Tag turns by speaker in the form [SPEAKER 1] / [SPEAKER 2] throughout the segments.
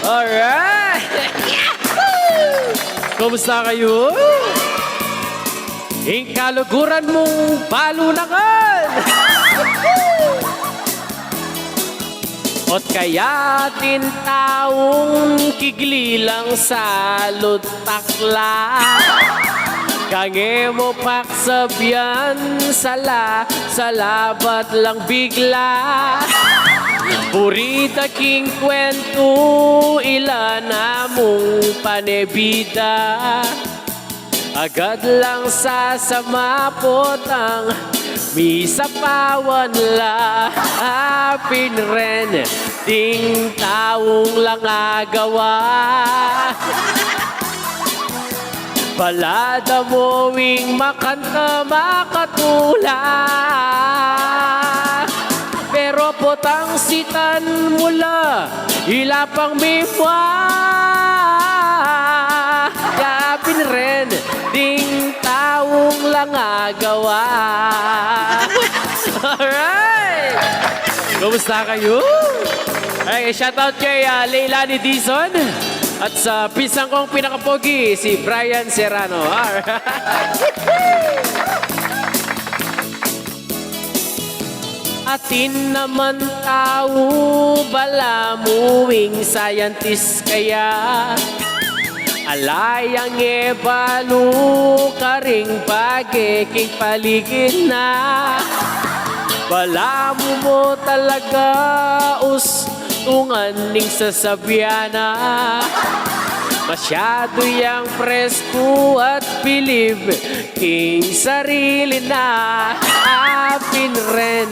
[SPEAKER 1] Alright! Kumusta kayo? Kaluguran mong balunangan! Ot kaya tintaong kiglilang sa lutakla. Kange mo paksabyan sa labat lang bigla. Purita king kwento ilan among panebida. Agad lang sasamapot ang misapawan la. Pinren ding taong lang agawa. Balada mo wing makanta makatula. Pero potang sitan mula ilapang mimwa. Yapin rin ding taong lang agawa. Alright! Kumusta kayo? Ay, shoutout kay Leilani Dizon. At sa pisang kong pinakapogi, si Brian Serrano. Atin naman tao, bala muwing scientist kaya. Alayang ebalo, karing bage, king paligid na. Bala mo talaga, tungan ning sasabyana. Masyado yang presko at bilib king sarili na. Apin ren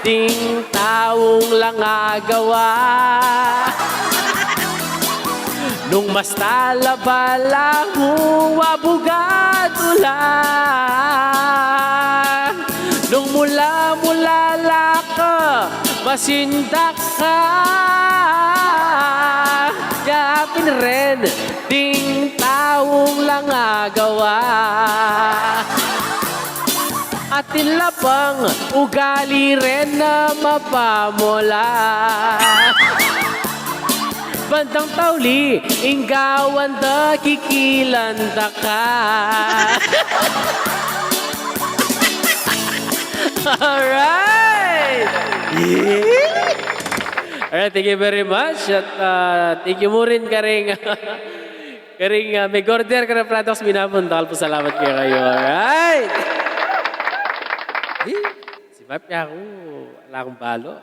[SPEAKER 1] ding taong lang agawa. Nung mas talabala mo abugado lang. Nung mula ka masindak ka. Yapin rin ding taong lang agawa. Atin labang ugali rin na mapamula. Bandang tauli, inggawan da kikilanda ka. Alright! Yeah! Alright, thank you very much. At thank you mo rin karing may gorder ka na products minapunta. Salamat kayo. Alright! Si Mapya ako, wala akong balo.